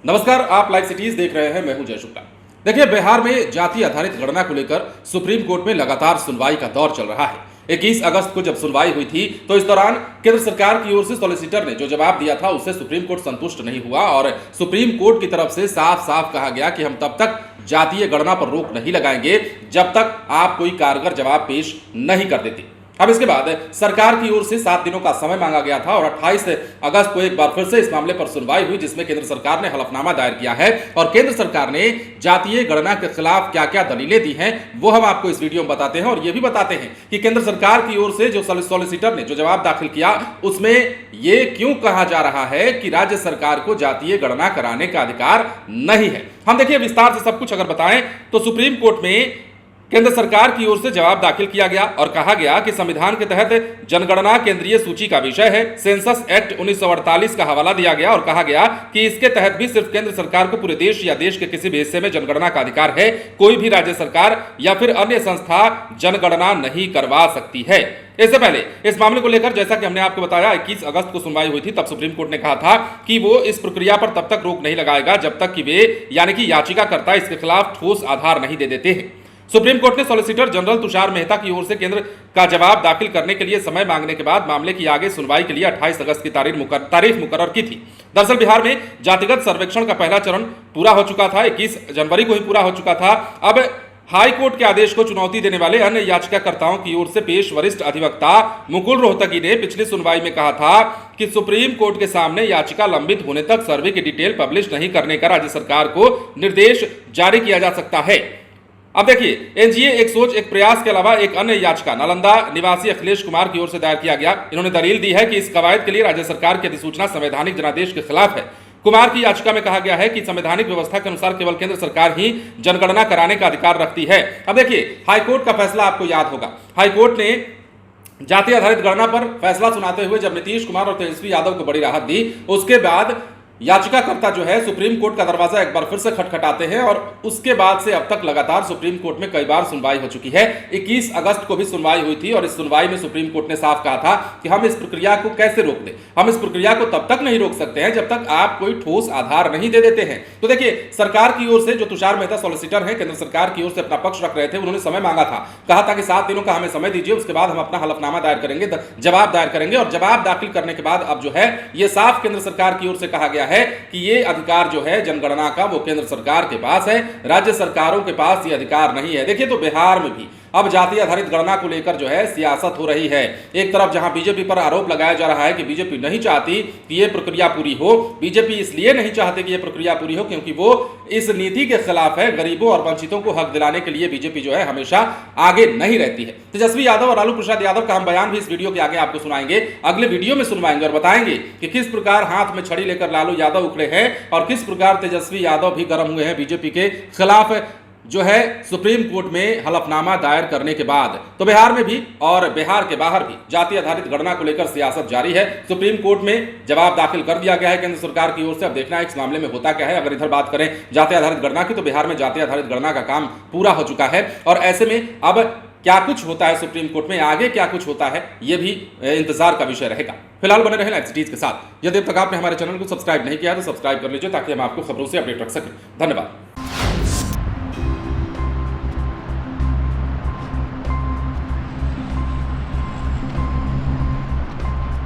नमस्कार, आप live cities देख रहे हैं। मैं हूं जय शुक्ला। देखिए, बिहार में जाति आधारित गणना को लेकर सुप्रीम कोर्ट में लगातार सुनवाई का दौर चल रहा है। 21 अगस्त को जब सुनवाई हुई थी तो इस दौरान केंद्र सरकार की ओर से सॉलिसिटर ने जो जवाब दिया था उससे सुप्रीम कोर्ट संतुष्ट नहीं हुआ और सुप्रीम कोर्ट की तरफ से साफ साफ कहा गया कि हम तब तक जातीय गणना पर रोक नहीं लगाएंगे जब तक आप कोई कारगर जवाब पेश नहीं कर देते। अब इसके बाद सरकार की ओर से 7 दिनों का समय मांगा गया था और 28 अगस्त को एक बार फिर से इस मामले पर सुनवाई हुई, जिसमें केंद्र सरकार ने हलफनामा दायर किया है और केंद्र सरकार ने जातीय गणना के खिलाफ क्या क्या दलीलें दी हैं वो हम आपको इस वीडियो में बताते हैं। और ये भी बताते हैं कि केंद्र सरकार की ओर से जो सॉलिसिटर ने जो जवाब दाखिल किया उसमें यह क्यों कहा जा रहा है कि राज्य सरकार को जातीय गणना कराने का अधिकार नहीं है। हम देखिए विस्तार से सब कुछ अगर बताएं तो सुप्रीम कोर्ट में केंद्र सरकार की ओर से जवाब दाखिल किया गया और कहा गया कि संविधान के तहत जनगणना केंद्रीय सूची का विषय है। सेंसस एक्ट 1948 का हवाला दिया गया और कहा गया कि इसके तहत भी सिर्फ केंद्र सरकार को पूरे देश या देश के किसी भी हिस्से में जनगणना का अधिकार है। कोई भी राज्य सरकार या फिर अन्य संस्था जनगणना नहीं करवा सकती है। इससे पहले इस मामले को लेकर जैसा कि हमने आपको बताया 21 अगस्त को सुनवाई हुई थी, तब सुप्रीम कोर्ट ने कहा था कि वो इस प्रक्रिया पर तब तक रोक नहीं लगाएगा जब तक कि वे यानी कि याचिकाकर्ता इसके खिलाफ ठोस आधार नहीं दे देते हैं। सुप्रीम कोर्ट ने सॉलिसिटर जनरल तुषार मेहता की ओर से केंद्र का जवाब दाखिल करने के लिए समय मांगने के बाद मामले की आगे सुनवाई के लिए 28 अगस्त की तारीख मुकर्रर की थी। दरअसल बिहार में जातिगत सर्वेक्षण का पहला चरण पूरा हो चुका था, 21 जनवरी को ही पूरा हो चुका था। अब हाई कोर्ट के आदेश को चुनौती देने वाले अन्य याचिकाकर्ताओं की ओर से पेश वरिष्ठ अधिवक्ता मुकुल रोहतगी ने पिछली सुनवाई में कहा था कि सुप्रीम कोर्ट के सामने याचिका लंबित होने तक सर्वे की डिटेल पब्लिश नहीं करने का राज्य सरकार को निर्देश जारी किया जा सकता है। अब देखिए, एनजीए एक सोच एक प्रयास के अलावा एक अन्य याचिका नालंदा निवासी अखिलेश कुमार की ओर से दायर किया गया। इन्होंने दलील दी है कि इस कवायद के लिए राज्य सरकार की अधिसूचना संवैधानिक जनादेश के खिलाफ है। कुमार की याचिका में कहा गया है कि संवैधानिक व्यवस्था के अनुसार केवल केंद्र सरकार ही जनगणना कराने का अधिकार रखती है। अब देखिए, हाईकोर्ट का फैसला आपको याद होगा। हाईकोर्ट ने जाति आधारित गणना पर फैसला सुनाते हुए जब नीतीश कुमार और तेजस्वी यादव को बड़ी राहत दी, उसके बाद याचिकाकर्ता जो है सुप्रीम कोर्ट का दरवाजा एक बार फिर से खटखटाते हैं और उसके बाद से अब तक लगातार सुप्रीम कोर्ट में कई बार सुनवाई हो चुकी है। 21 अगस्त को भी सुनवाई हुई थी और इस सुनवाई में सुप्रीम कोर्ट ने साफ कहा था कि हम इस प्रक्रिया को कैसे रोक दें। हम इस प्रक्रिया को तब तक नहीं रोक सकते हैं जब तक आप कोई ठोस आधार नहीं दे देते हैं। तो देखिए, सरकार की ओर से जो तुषार मेहता सॉलिसिटर है, केंद्र सरकार की ओर से अपना पक्ष रख रहे थे, उन्होंने समय मांगा था, कहा था कि 7 दिनों का हमें समय दीजिए, उसके बाद हम अपना हलफनामा दायर करेंगे, जवाब दायर करेंगे। और जवाब दाखिल करने के बाद अब जो है ये साफ केंद्र सरकार की ओर से कहा गया है कि ये अधिकार जो है जनगणना का वो केंद्र सरकार के पास है, राज्य सरकारों के पास ये अधिकार नहीं है। देखिए, तो बिहार में भी अब जाति आधारित गणना को लेकर जो है सियासत हो रही है। एक तरफ जहां बीजेपी पर आरोप लगाया जा रहा है कि बीजेपी नहीं चाहती कि यह प्रक्रिया पूरी हो। बीजेपी इसलिए नहीं चाहती कि यह प्रक्रिया पूरी हो क्योंकि वो इस नीति के खिलाफ है। गरीबों और वंचितों को हक दिलाने के लिए बीजेपी जो है हमेशा आगे नहीं रहती है। तेजस्वी यादव और लालू प्रसाद यादव का हम बयान भी इस वीडियो के आगे आपको सुनाएंगे, अगले वीडियो में सुनवाएंगे और बताएंगे कि किस प्रकार हाथ में छड़ी लेकर लालू यादव उखड़े हैं और किस प्रकार तेजस्वी यादव भी गर्म हुए हैं बीजेपी के खिलाफ जो है सुप्रीम कोर्ट में हलफनामा दायर करने के बाद। तो बिहार में भी और बिहार के बाहर भी जाति आधारित गणना को लेकर सियासत जारी है। सुप्रीम कोर्ट में जवाब दाखिल कर दिया गया है केंद्र सरकार की ओर से। अब देखना है इस मामले में होता क्या है। अगर इधर बात करें जाति आधारित गणना की, तो बिहार में जाति आधारित गणना का काम पूरा हो चुका है और ऐसे में अब क्या कुछ होता है सुप्रीम कोर्ट में, आगे क्या कुछ होता है, यह भी इंतजार का विषय रहेगा। फिलहाल बने रहें लाइव सिटीज के साथ। यदि अब तक आपने हमारे चैनल को सब्सक्राइब नहीं किया तो सब्सक्राइब कर लीजिए ताकि हम आपको खबरों से अपडेट रख सकें। धन्यवाद।